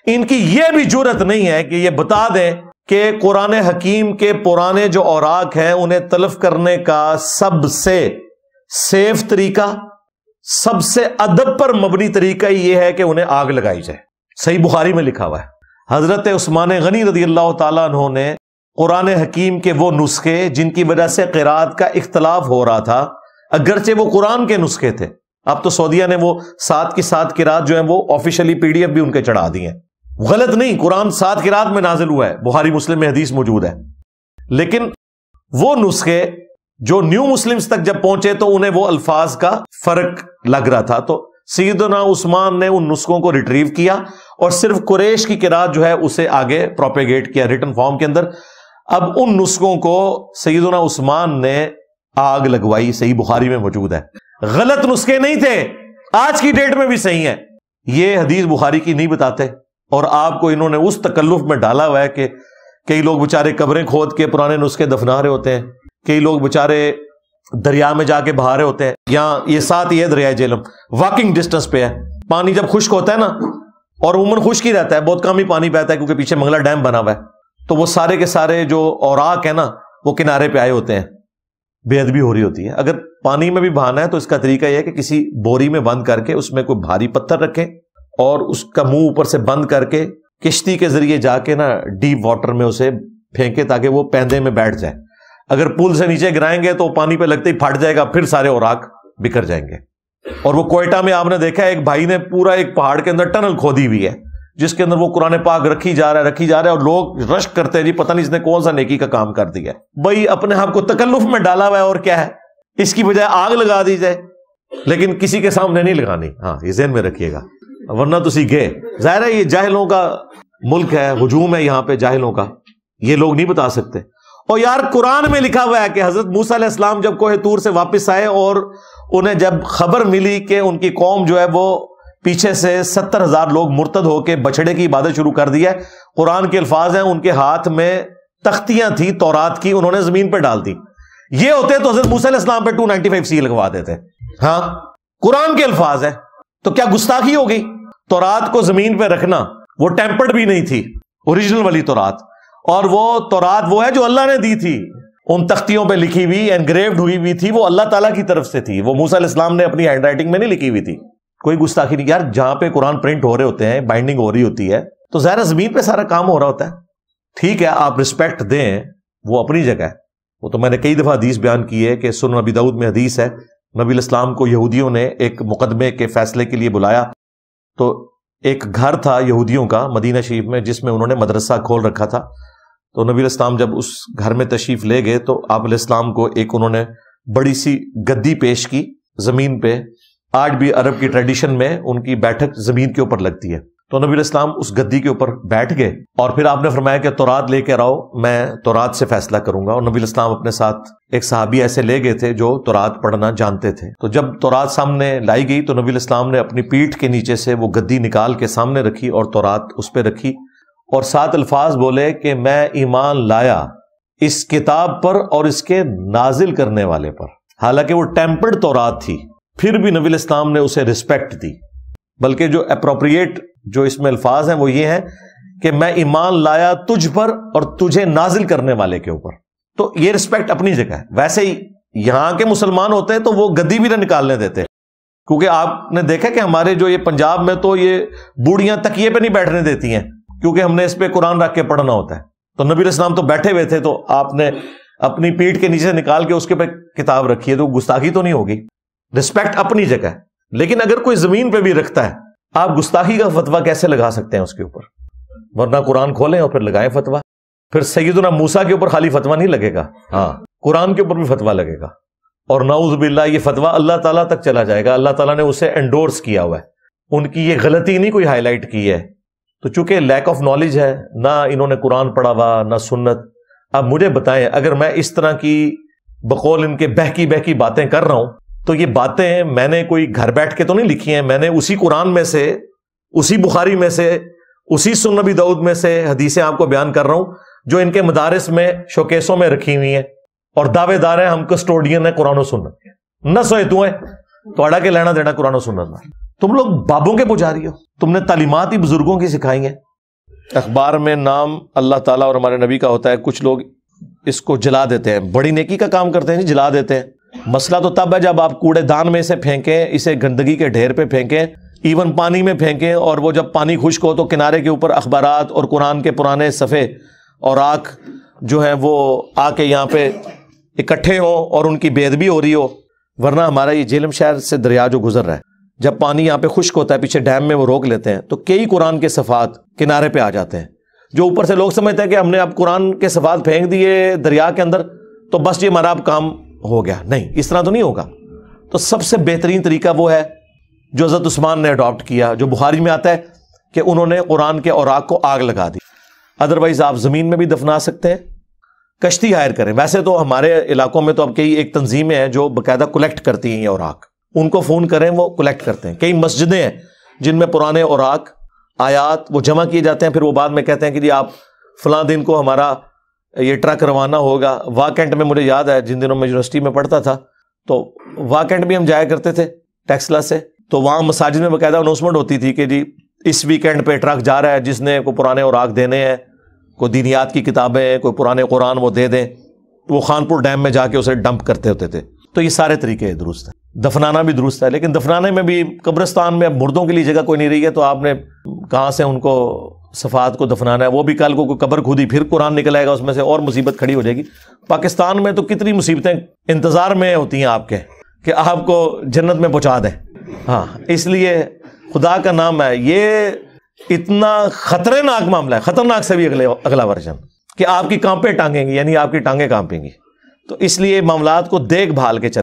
ان کی یہ بھی جرت نہیں ہے کہ یہ بتا دیں کہ قرآن حکیم کے پرانے جو اوراق ہیں انہیں تلف کرنے کا سب سے سیف طریقہ، سب سے ادب پر مبنی طریقہ یہ ہے کہ انہیں آگ لگائی جائے۔ صحیح بخاری میں لکھا ہوا ہے، حضرت عثمان غنی رضی اللہ تعالیٰ عنہ نے قرآن حکیم کے وہ نسخے جن کی وجہ سے قرات کا اختلاف ہو رہا تھا، اگرچہ وہ قرآن کے نسخے تھے، اب تو سعودیہ نے وہ 7 کی 7 قرات جو ہیں وہ آفیشلی PDF بھی ان کے چڑھا دی ہیں، غلط نہیں، قرآن 7 قرات میں نازل ہوا ہے، بخاری مسلم میں حدیث موجود ہے، لیکن وہ نسخے جو نیو مسلمز تک جب پہنچے تو انہیں وہ الفاظ کا فرق لگ رہا تھا، تو سیدنا عثمان نے ان نسخوں کو ریٹریو کیا اور صرف قریش کی قرات جو ہے اسے آگے پروپیگیٹ کیا ریٹن فارم کے اندر۔ اب ان نسخوں کو سیدنا عثمان نے آگ لگوائی، صحیح بخاری میں موجود ہے، غلط نسخے نہیں تھے، آج کی ڈیٹ میں بھی صحیح ہیں، یہ حدیث بخاری کی نہیں بتاتے، اور آپ کو انہوں نے اس تکلف میں ڈالا ہوا ہے کہ کئی لوگ بےچارے قبریں کھود کے پرانے نسخے دفنا رہے ہوتے ہیں، کئی لوگ بےچارے دریا میں جا کے بہا رہے ہوتے ہیں، یہاں یہ ساتھ ہی ہے دریائے جہلم، واکنگ ڈسٹنس پہ ہے، پانی جب خشک ہوتا ہے نا، اور عموماً خشک ہی رہتا ہے، بہت کم ہی پانی بہتا ہے کیونکہ پیچھے منگلا ڈیم بنا ہوا ہے، تو وہ سارے کے سارے جو اوراق ہیں نا وہ کنارے پہ آئے ہوتے ہیں، بے ادبی ہو رہی ہوتی ہے۔ اگر پانی میں بھی بہانا ہے تو اس کا طریقہ یہ ہے کہ کسی بوری میں بند کر کے اس میں کوئی بھاری پتھر رکھیں اور اس کا منہ اوپر سے بند کر کے کشتی کے ذریعے جا کے نا ڈیپ واٹر میں اسے پھینکے تاکہ وہ پیندے میں بیٹھ جائے، اگر پول سے نیچے گرائیں گے تو پانی پہ لگتے ہی پھٹ جائے گا، پھر سارے اوراق بکھر جائیں گے۔ اور وہ کوئٹہ میں آپ نے دیکھا ہے ایک بھائی نے پورا ایک پہاڑ کے اندر ٹنل کھودی ہوئی ہے جس کے اندر وہ قرآن پاک رکھی جا رہا ہے اور لوگ رشک کرتے ہیں جی پتہ نہیں اس نے کون سا نیکی کا کام کر دیا ہے، بھائی اپنے آپ کو تکلف میں ڈالا ہوا ہے، اور کیا ہے، اس کی بجائے آگ لگا دی جائے، لیکن کسی کے سامنے نہیں لگانی، ہاں یہ ذہن میں رکھیے گا، ورنہ تسی گئے۔ ظاہر ہے یہ جاہلوں کا ملک ہے، ہجوم ہے یہاں پہ جاہلوں کا، یہ لوگ نہیں بتا سکتے۔ اور یار قرآن میں لکھا ہوا ہے کہ حضرت موسیٰ علیہ السلام جب کوہ طور سے واپس آئے اور انہیں جب خبر ملی کہ ان کی قوم جو ہے وہ پیچھے سے 70,000 لوگ مرتد ہو کے بچڑے کی عبادت شروع کر دی ہے، قرآن کے الفاظ ہیں ان کے ہاتھ میں تختیاں تھیں تورات کی، انہوں نے زمین پہ ڈال دی، یہ ہوتے تو حضرت موسیٰ علیہ السلام پہ 295C لگوا دیتے، ہاں قرآن کے الفاظ ہیں، تو کیا گستاخی ہو گئی؟ تورات کو زمین پہ رکھنا، وہ ٹیمپرڈ بھی نہیں تھی، اوریجنل والی تورات، اور وہ تورات وہ ہے جو اللہ نے دی تھی، ان تختیوں پہ لکھی ہوئی انگریوڈ ہوئی ہوئی تھی، وہ اللہ تعالیٰ کی طرف سے تھی، وہ موسیٰ علیہ السلام نے اپنی ہینڈ رائٹنگ میں نہیں لکھی ہوئی تھی، کوئی گستاخی نہیں۔ یار جہاں پہ قرآن پرنٹ ہو رہے ہوتے ہیں، بائنڈنگ ہو رہی ہوتی ہے، تو ظاہر زمین پہ سارا کام ہو رہا ہوتا ہے، ٹھیک ہے آپ رسپیکٹ دیں، وہ اپنی جگہ ہے، وہ تو میں نے کئی دفعہ حدیث بیان کی ہے کہ سنن ابی داؤد میں حدیث ہے، نبی علیہ السلام کو یہودیوں نے ایک مقدمے کے فیصلے کے لیے بلایا، تو ایک گھر تھا یہودیوں کا مدینہ شریف میں جس میں انہوں نے مدرسہ کھول رکھا تھا، تو نبی علیہ السلام جب اس گھر میں تشریف لے گئے تو آپ علیہ السلام کو ایک انہوں نے بڑی سی گدی پیش کی زمین پہ، آج بھی عرب کی ٹریڈیشن میں ان کی بیٹھک زمین کے اوپر لگتی ہے، تو نبی علیہ السلام اس گدی کے اوپر بیٹھ گئے اور پھر آپ نے فرمایا کہ تورات لے کے آؤ، میں تورات سے فیصلہ کروں گا، اور نبی علیہ السلام اپنے ساتھ ایک صحابی ایسے لے گئے تھے جو تورات پڑھنا جانتے تھے، تو جب تورات سامنے لائی گئی تو نبی علیہ السلام نے اپنی پیٹھ کے نیچے سے وہ گدی نکال کے سامنے رکھی اور تورات اس پہ رکھی، اور 7 الفاظ بولے کہ میں ایمان لایا اس کتاب پر اور اس کے نازل کرنے والے پر، حالانکہ وہ ٹیمپرڈ تورات تھی، پھر بھی نبی علیہ السلام نے اسے رسپیکٹ دی، بلکہ جو اپروپریٹ جو اس میں الفاظ ہیں وہ یہ ہیں کہ میں ایمان لایا تجھ پر اور تجھے نازل کرنے والے کے اوپر، تو یہ رسپیکٹ اپنی جگہ ہے۔ ویسے ہی یہاں کے مسلمان ہوتے ہیں تو وہ گدی بھی نہ نکالنے دیتے، کیونکہ آپ نے دیکھا کہ ہمارے جو یہ پنجاب میں تو یہ بوڑھیاں تکیے پہ نہیں بیٹھنے دیتی ہیں کیونکہ ہم نے اس پہ قرآن رکھ کے پڑھنا ہوتا ہے، تو نبی علیہ السلام تو بیٹھے ہوئے تھے تو آپ نے اپنی پیٹھ کے نیچے نکال کے اس کے پہ کتاب رکھی ہے، تو گستاخی تو نہیں ہوگی، رسپیکٹ اپنی جگہ ہے۔ لیکن اگر کوئی زمین پہ بھی رکھتا ہے، آپ گستاخی کا فتویٰ کیسے لگا سکتے ہیں اس کے اوپر؟ ورنہ قرآن کھولیں اور پھر لگائیں فتویٰ، پھر سیدنا موسیٰ کے اوپر خالی فتویٰ نہیں لگے گا، ہاں قرآن کے اوپر بھی فتویٰ لگے گا، اور نعوذ باللہ یہ فتویٰ اللہ تعالیٰ تک چلا جائے گا، اللہ تعالیٰ نے اسے انڈورس کیا ہوا ہے، ان کی یہ غلطی نہیں کوئی ہائی لائٹ کی ہے، تو چونکہ لیک آف نالج ہے، نہ انہوں نے قرآن پڑھا ہوا نہ سنت۔ اب مجھے بتائیں اگر میں اس طرح کی بقول ان کے بہکی باتیں کر رہا ہوں تو یہ باتیں میں نے کوئی گھر بیٹھ کے تو نہیں لکھی ہیں، میں نے اسی قرآن میں سے، اسی بخاری میں سے، اسی سنن ابی داؤد میں سے حدیثیں آپ کو بیان کر رہا ہوں جو ان کے مدارس میں شوکیسوں میں رکھی ہوئی ہیں، اور دعوے دار ہیں ہم کسٹوڈین ہیں قرآن و سنت کے، نہ سوئے تو ہیں تو اڑا کے لینا دینا قرآن و سنت میں۔ تم لوگ بابوں کے پجاری ہو، تم نے تعلیمات ہی بزرگوں کی سکھائی ہیں، اخبار میں نام اللہ تعالیٰ اور ہمارے نبی کا ہوتا ہے، کچھ لوگ اس کو جلا دیتے ہیں، بڑی نیکی کا کام کرتے ہیں جی، جلا دیتے ہیں۔ مسئلہ تو تب ہے جب آپ کوڑے دان میں اسے پھینکیں، اسے گندگی کے ڈھیر پہ پھینکیں، ایون پانی میں پھینکیں، اور وہ جب پانی خشک ہو تو کنارے کے اوپر اخبارات اور قرآن کے پرانے صفحے اور آنکھ جو ہیں وہ آ کے یہاں پہ اکٹھے ہوں اور ان کی بے ادبی ہو رہی ہو۔ ورنہ ہمارا یہ جہلم شہر سے دریا جو گزر رہا ہے، جب پانی یہاں پہ خشک ہوتا ہے پیچھے ڈیم میں وہ روک لیتے ہیں تو کئی قرآن کے صفحات کنارے پہ آ جاتے ہیں، جو اوپر سے لوگ سمجھتے ہیں کہ ہم نے اب قرآن کے صفحات پھینک دیے دریا کے اندر تو بس یہ ہمارا اب کام ہو گیا۔ نہیں، اس طرح تو نہیں ہوگا۔ تو سب سے بہترین طریقہ وہ ہے جو حضرت عثمان نے اڈاپٹ کیا، جو بخاری میں آتا ہے کہ انہوں نے قرآن کے اوراق کو آگ لگا دی۔ ادروائز آپ زمین میں بھی دفنا سکتے ہیں، کشتی ہائر کریں۔ ویسے تو ہمارے علاقوں میں تو اب کئی ایک تنظیمیں ہیں جو باقاعدہ کلیکٹ کرتی ہیں یہ اوراق، ان کو فون کریں وہ کلیکٹ کرتے ہیں۔ کئی مسجدیں ہیں جن میں پرانے اوراق آیات وہ جمع کیے جاتے ہیں، پھر وہ بعد میں کہتے ہیں کہ جی آپ فلاں دن کو ہمارا یہ ٹرک روانہ ہوگا۔ واکنڈ میں مجھے یاد ہے جن دنوں میں یونیورسٹی میں پڑھتا تھا تو واکنڈ بھی ہم جایا کرتے تھے ٹیکسلا سے، تو وہاں مساجد میں باقاعدہ اناؤنسمنٹ ہوتی تھی کہ جی اس ویکینڈ پہ ٹرک جا رہا ہے، جس نے کوئی پرانے اوراق دینے ہیں، کوئی دینیات کی کتابیں، کوئی پرانے قرآن وہ دے دیں، وہ خانپور ڈیم میں جا کے اسے ڈمپ کرتے ہوتے تھے۔ تو یہ سارے طریقے درست ہیں، دفنانا بھی درست ہے، لیکن دفنانے میں بھی قبرستان میں اب مردوں کے لیے جگہ کوئی نہیں رہی ہے، تو آپ نے کہاں سے ان کو صفات کو دفنانا ہے؟ وہ بھی کل کو کوئی قبر کھودی پھر قرآن نکل آئے گا اس میں سے، اور مصیبت کھڑی ہو جائے گی۔ پاکستان میں تو کتنی مصیبتیں انتظار میں ہوتی ہیں آپ کے کہ آپ کو جنت میں پہنچا دیں۔ ہاں، اس لیے خدا کا نام ہے، یہ اتنا خطرناک معاملہ ہے، خطرناک سے بھی اگلا ورژن، کہ آپ کی کانپیں ٹانگیں گی، یعنی آپ کی ٹانگیں کانپیں گی۔ تو اس لیے معاملات کو دیکھ بھال کے چلیں۔